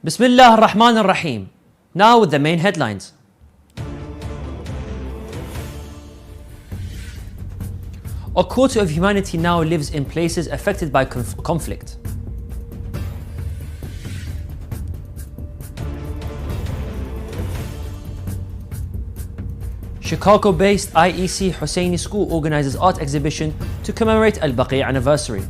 Bismillah ar-Rahman ar-Rahim. Now with the main headlines. A quarter of humanity now lives in places affected by conflict. Chicago-based IEC Husseini School organizes art exhibition to commemorate Al-Baqi' anniversary.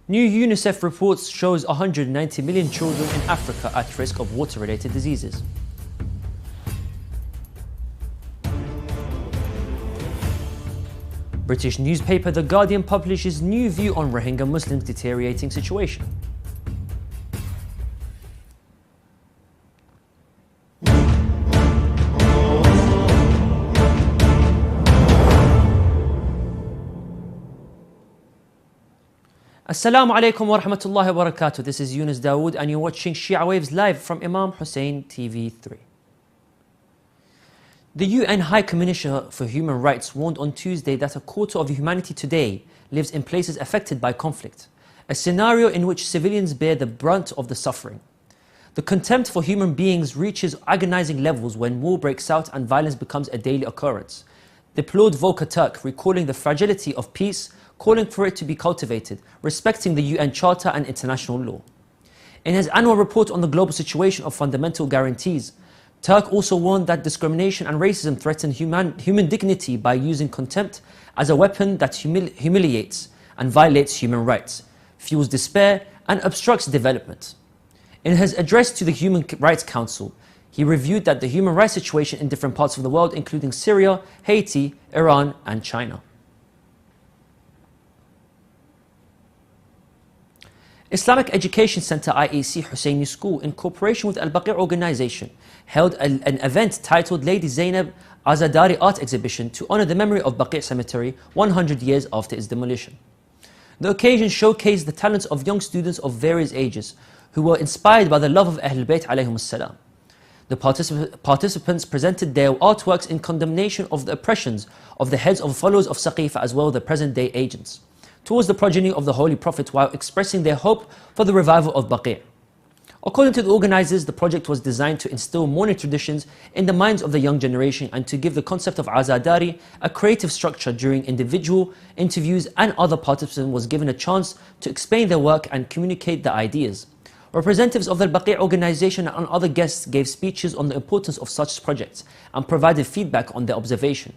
New UNICEF reports shows 190 million children in Africa at risk of water-related diseases. British newspaper The Guardian publishes new view on Rohingya Muslims' deteriorating situation. Assalamu alaikum wa rahmatullahi wa barakatuh. This is Yunus Dawood and you're watching Shia Waves live from Imam Hussein TV 3. The UN High Commissioner for Human Rights warned on Tuesday that a quarter of humanity today lives in places affected by conflict, a scenario in which civilians bear the brunt of the suffering. The contempt for human beings reaches agonizing levels when war breaks out and violence becomes a daily occurrence, deplored Volker Turk, recalling the fragility of peace, calling for it to be cultivated, respecting the UN Charter and international law. In his annual report on the global situation of fundamental guarantees, Turk also warned that discrimination and racism threaten human dignity by using contempt as a weapon that humiliates and violates human rights, fuels despair and obstructs development. In his address to the Human Rights Council, he reviewed that the human rights situation in different parts of the world, including Syria, Haiti, Iran and China. Islamic Education Center IEC Husseini School, in cooperation with Al-Baqi' organization, held an event titled Lady Zainab Azadari Art Exhibition to honor the memory of Baqi' Cemetery 100 years after its demolition. The occasion showcased the talents of young students of various ages who were inspired by the love of Ahlul Bayt alayhim salam. The participants presented their artworks in condemnation of the oppressions of the heads of followers of Saqifa as well as the present-day agents towards the progeny of the Holy Prophet, while expressing their hope for the revival of Baqi'. According to the organizers, the project was designed to instill mourning traditions in the minds of the young generation and to give the concept of Azadari a creative structure. During individual interviews and other participants was given a chance to explain their work and communicate the ideas. Representatives of the Baqi' organization and other guests gave speeches on the importance of such projects and provided feedback on their observation.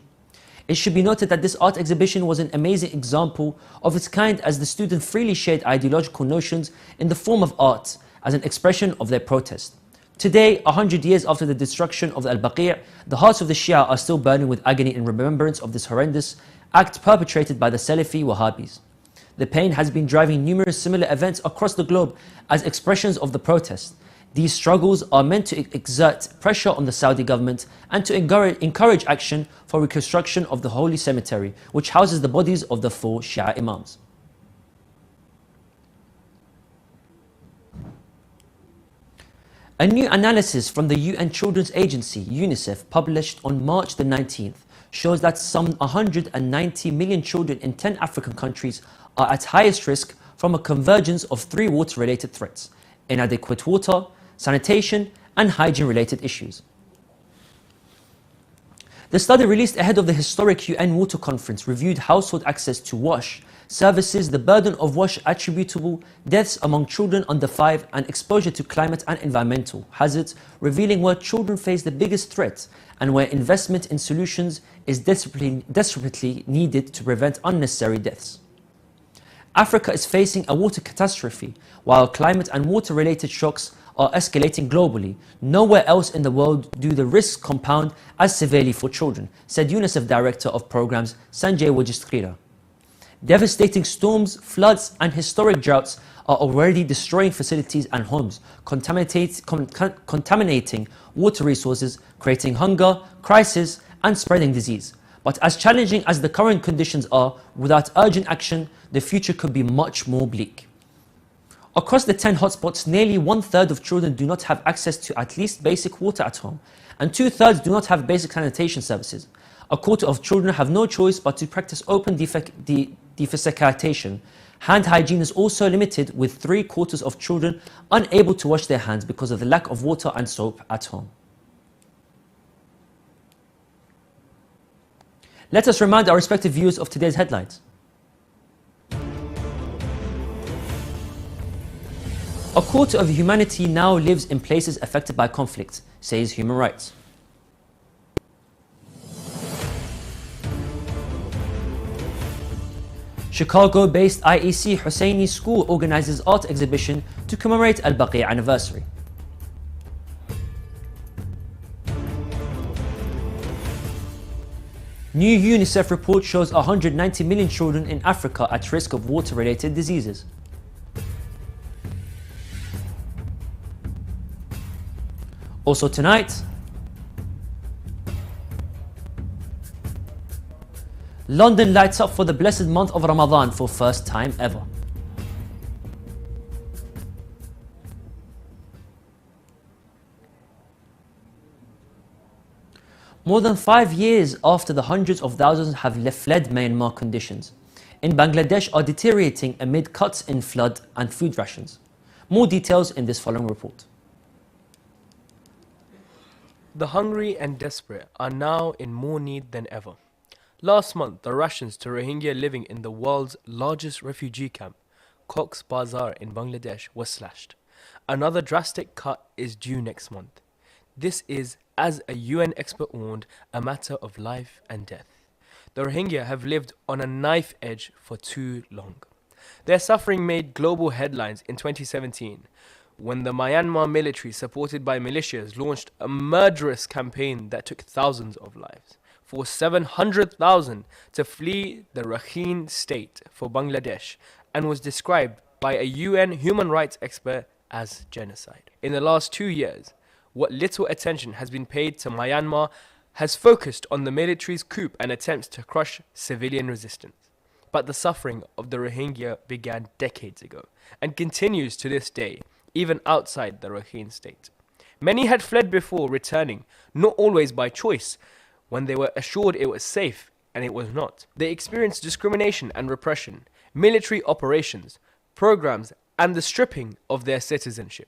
It should be noted that this art exhibition was an amazing example of its kind, as the students freely shared ideological notions in the form of art as an expression of their protest. Today, 100 years after the destruction of Al-Baqi', the hearts of the Shia are still burning with agony in remembrance of this horrendous act perpetrated by the Salafi Wahhabis. The pain has been driving numerous similar events across the globe as expressions of the protest. These struggles are meant to exert pressure on the Saudi government and to encourage action for reconstruction of the Holy Cemetery, which houses the bodies of the 4 Shia Imams. A new analysis from the UN Children's Agency, UNICEF, published on March the 19th, shows that some 190 million children in 10 African countries are at highest risk from a convergence of 3 water-related threats: inadequate water, sanitation and hygiene-related issues. The study, released ahead of the historic UN Water Conference, reviewed household access to wash services, the burden of wash attributable deaths among children under 5, and exposure to climate and environmental hazards, revealing where children face the biggest threat and where investment in solutions is desperately needed to prevent unnecessary deaths. Africa is facing a water catastrophe, while climate and water-related shocks are escalating globally. Nowhere else in the world do the risks compound as severely for children, said UNICEF Director of Programs Sanjay Wajistrira. Devastating storms, floods and historic droughts are already destroying facilities and homes, contaminating water resources, creating hunger, crisis and spreading disease. But as challenging as the current conditions are, without urgent action, the future could be much more bleak. Across the 10 hotspots, nearly 1/3 of children do not have access to at least basic water at home, and 2/3 do not have basic sanitation services. A quarter of children have no choice but to practice open defecation, hand hygiene is also limited, with 3/4 of children unable to wash their hands because of the lack of water and soap at home. Let us remind our respective viewers of today's headlines. A quarter of humanity now lives in places affected by conflict, says Human Rights. Chicago-based IEC Husseini School organizes art exhibition to commemorate Al-Baqi' anniversary. New UNICEF report shows 190 million children in Africa at risk of water-related diseases. Also tonight, London lights up for the blessed month of Ramadan for first time ever. More than 5 years after the hundreds of thousands have fled Myanmar, conditions in Bangladesh are deteriorating amid cuts in flood and food rations. More details in this following report. The hungry and desperate are now in more need than ever. Last month, the rations to Rohingya living in the world's largest refugee camp, Cox's Bazar in Bangladesh, was slashed. Another drastic cut is due next month. This is, as a UN expert warned, a matter of life and death. The Rohingya have lived on a knife edge for too long. Their suffering made global headlines in 2017, when the Myanmar military, supported by militias, launched a murderous campaign that took thousands of lives, forced 700,000 to flee the Rakhine state for Bangladesh, and was described by a UN human rights expert as genocide. In the last 2 years, what little attention has been paid to Myanmar has focused on the military's coup and attempts to crush civilian resistance. But the suffering of the Rohingya began decades ago and continues to this day, even outside the Rakhine state. Many had fled before returning, not always by choice, when they were assured it was safe, and it was not. They experienced discrimination and repression, military operations, programs, and the stripping of their citizenship.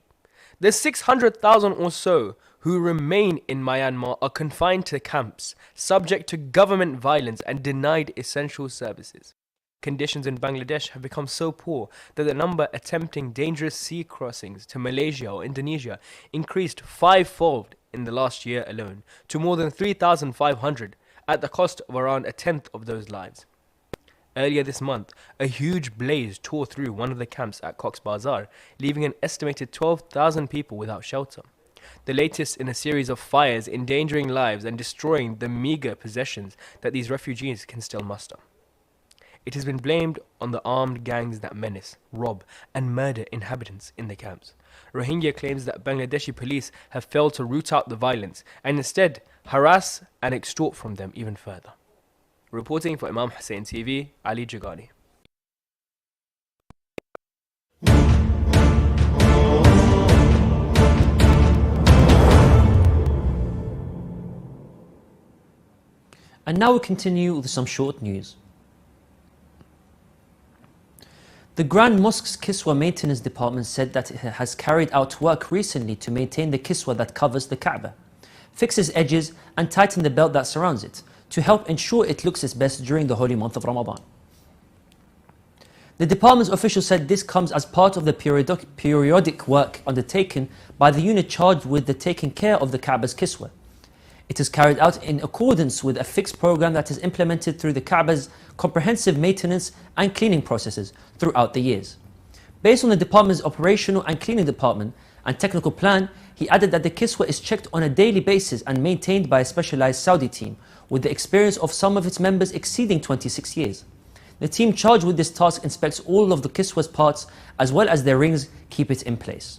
The 600,000 or so who remain in Myanmar are confined to camps, subject to government violence and denied essential services. Conditions in Bangladesh have become so poor that the number attempting dangerous sea crossings to Malaysia or Indonesia increased fivefold in the last year alone, to more than 3,500, at the cost of around a tenth of those lives. Earlier this month, a huge blaze tore through one of the camps at Cox's Bazar, leaving an estimated 12,000 people without shelter. The latest in a series of fires endangering lives and destroying the meager possessions that these refugees can still muster. It has been blamed on the armed gangs that menace, rob, and murder inhabitants in the camps. Rohingya claims that Bangladeshi police have failed to root out the violence and instead harass and extort from them even further. Reporting for Imam Hussein TV, Ali Jagani. And now we continue with some short news. The Grand Mosque's Kiswa Maintenance Department said that it has carried out work recently to maintain the Kiswa that covers the Kaaba, fixes edges and tighten the belt that surrounds it, to help ensure it looks its best during the holy month of Ramadan. The department's official said this comes as part of the periodic work undertaken by the unit charged with the taking care of the Kaaba's Kiswa. It is carried out in accordance with a fixed program that is implemented through the Kaaba's comprehensive maintenance and cleaning processes throughout the years. Based on the department's operational and cleaning department and technical plan, he added that the Kiswa is checked on a daily basis and maintained by a specialized Saudi team, with the experience of some of its members exceeding 26 years. The team charged with this task inspects all of the Kiswa's parts as well as their rings, keep it in place.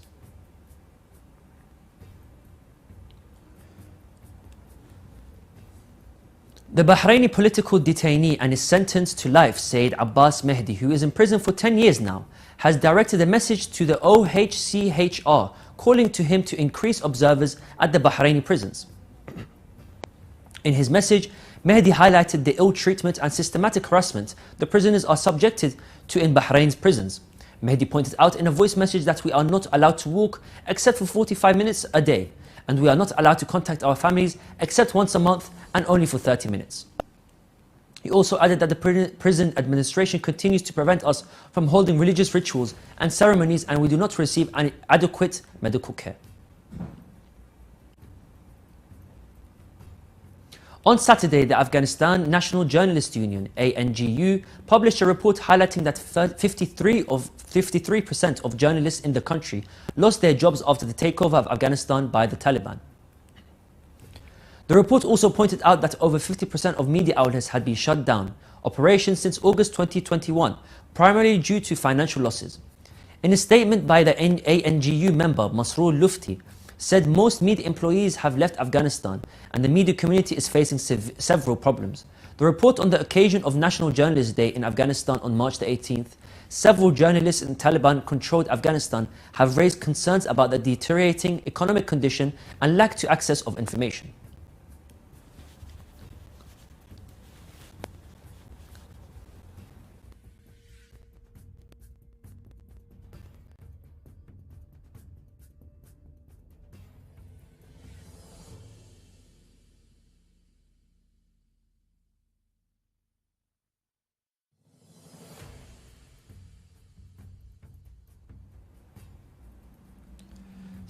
The Bahraini political detainee and is sentenced to life, Sayyid Abbas Mehdi, who is in prison for 10 years now, has directed a message to the OHCHR calling to him to increase observers at the Bahraini prisons. In his message, Mehdi highlighted the ill treatment and systematic harassment the prisoners are subjected to in Bahrain's prisons. Mehdi pointed out in a voice message that we are not allowed to walk except for 45 minutes a day, and we are not allowed to contact our families except once a month and only for 30 minutes. He also added that the prison administration continues to prevent us from holding religious rituals and ceremonies, and we do not receive any adequate medical care. On Saturday, the Afghanistan National Journalists Union, ANGU, published a report highlighting that 53% of journalists in the country lost their jobs after the takeover of Afghanistan by the Taliban. The report also pointed out that over 50% of media outlets had been shut down operations since August 2021, primarily due to financial losses. In a statement by the ANGU member, Masroor Lufti, said most media employees have left Afghanistan and the media community is facing several problems. The report on the occasion of National Journalists Day in Afghanistan on March the 18th, several journalists in Taliban-controlled Afghanistan have raised concerns about the deteriorating economic condition and lack to access of information.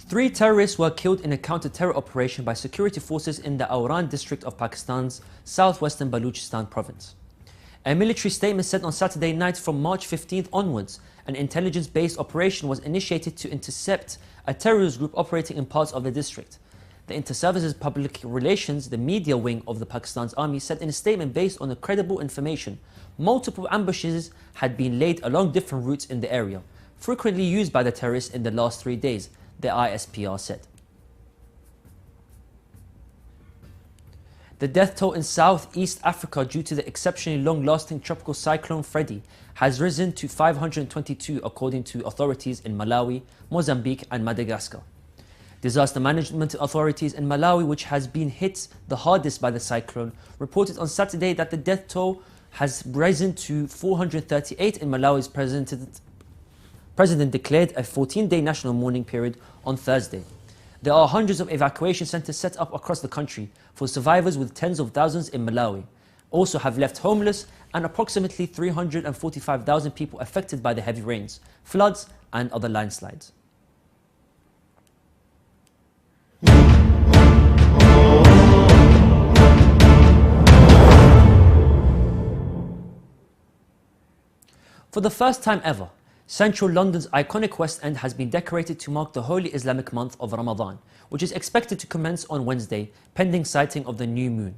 Three terrorists were killed in a counter-terror operation by security forces in the Auran district of Pakistan's southwestern Balochistan province. A military statement said on Saturday night from March 15th onwards, an intelligence-based operation was initiated to intercept a terrorist group operating in parts of the district. The Inter-Services Public Relations, the media wing of the Pakistan's army, said in a statement based on credible information, multiple ambushes had been laid along different routes in the area, frequently used by the terrorists in the last 3 days, the ISPR said. The death toll in Southeast Africa due to the exceptionally long-lasting tropical cyclone Freddy has risen to 522 according to authorities in Malawi, Mozambique and Madagascar. Disaster management authorities in Malawi, which has been hit the hardest by the cyclone, reported on Saturday that the death toll has risen to 438 in Malawi's President declared a 14-day national mourning period on Thursday. There are hundreds of evacuation centers set up across the country for survivors, with tens of thousands in Malawi also have left homeless, and approximately 345,000 people affected by the heavy rains, floods and other landslides. For the first time ever, Central London's iconic West End has been decorated to mark the holy Islamic month of Ramadan, which is expected to commence on Wednesday, pending sighting of the new moon.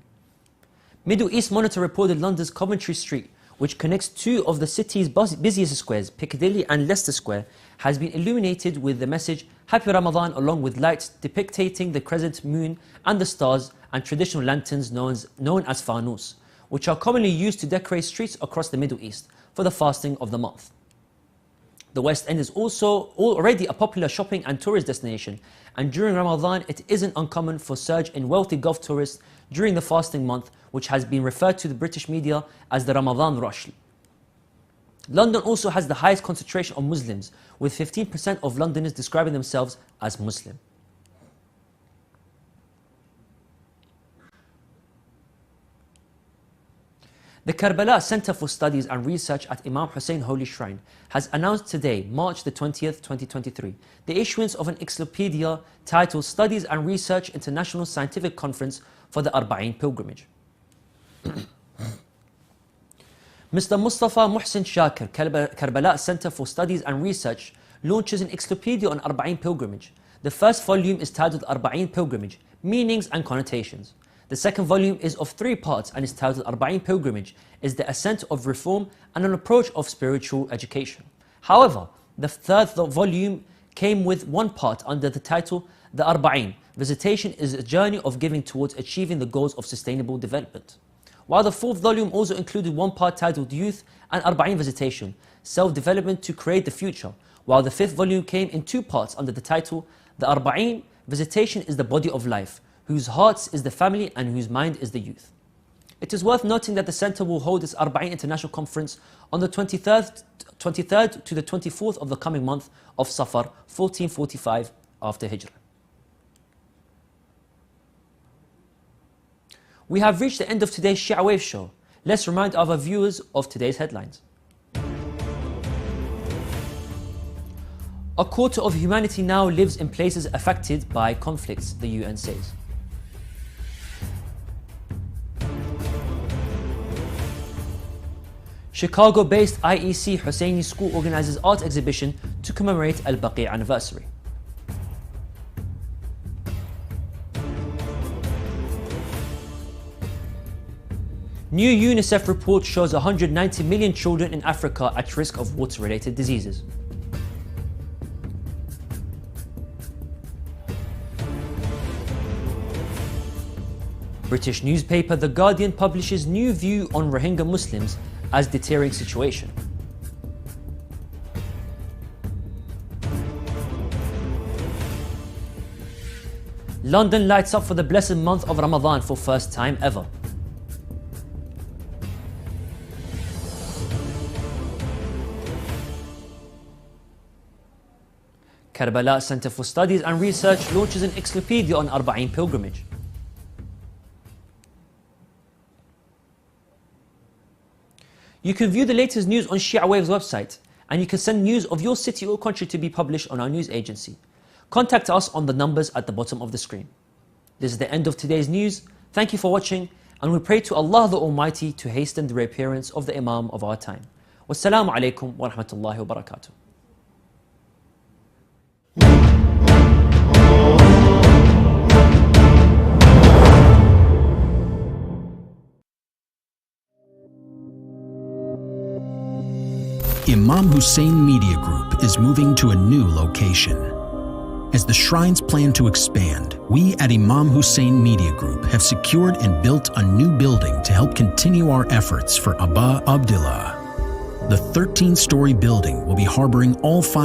Middle East Monitor reported London's Coventry Street, which connects two of the city's busiest squares, Piccadilly and Leicester Square, has been illuminated with the message Happy Ramadan, along with lights depicting the crescent moon and the stars, and traditional lanterns known as fanus, which are commonly used to decorate streets across the Middle East for the fasting of the month. The West End is also already a popular shopping and tourist destination, and during Ramadan it isn't uncommon for surge in wealthy Gulf tourists during the fasting month, which has been referred to the British media as the Ramadan rush. London also has the highest concentration of Muslims, with 15% of Londoners describing themselves as Muslim. The Karbala Center for Studies and Research at Imam Hussein Holy Shrine has announced today, March the 20th, 2023, the issuance of an encyclopedia titled Studies and Research International Scientific Conference for the Arba'een Pilgrimage. Mr. Mustafa Muhsin Shakir, Karbala Center for Studies and Research, launches an encyclopedia on Arba'een Pilgrimage. The first volume is titled Arba'een Pilgrimage, Meanings and Connotations. The second volume is of 3 parts and is titled Arba'een Pilgrimage, is the ascent of reform and an approach of spiritual education. However, the third volume came with 1 part under the title The Arba'een. Visitation is a journey of giving towards achieving the goals of sustainable development. While the 4th volume also included 1 part titled Youth and Arba'een Visitation, Self-Development to Create the Future, while the 5th volume came in 2 parts under the title The Arba'een Visitation is the Body of Life, whose heart is the family and whose mind is the youth. It is worth noting that the centre will hold its Arba'in International Conference on the 23rd to the 24th of the coming month of Safar 1445 after Hijrah. We have reached the end of today's Shia Waves show. Let's remind our viewers of today's headlines. A quarter of humanity now lives in places affected by conflicts, the UN says. Chicago-based IEC Husseini School organizes art exhibition to commemorate Al-Baqi' anniversary. New UNICEF report shows 190 million children in Africa at risk of water-related diseases. British newspaper The Guardian publishes new view on Rohingya Muslims as deterring situation. London lights up for the blessed month of Ramadan for first time ever. Karbala Center for Studies and Research launches an encyclopedia on Arba'in pilgrimage. You can view the latest news on Shia Waves website, and you can send news of your city or country to be published on our news agency. Contact us on the numbers at the bottom of the screen. This is the end of today's news. Thank you for watching, and we pray to Allah the Almighty to hasten the reappearance of the Imam of our time. Wassalamu alaikum wa rahmatullahi wa barakatuh. Imam Hussein Media Group is moving to a new location. As the shrines plan to expand, we at Imam Hussein Media Group have secured and built a new building to help continue our efforts for Abba Abdullah. The 13-story building will be harboring all 5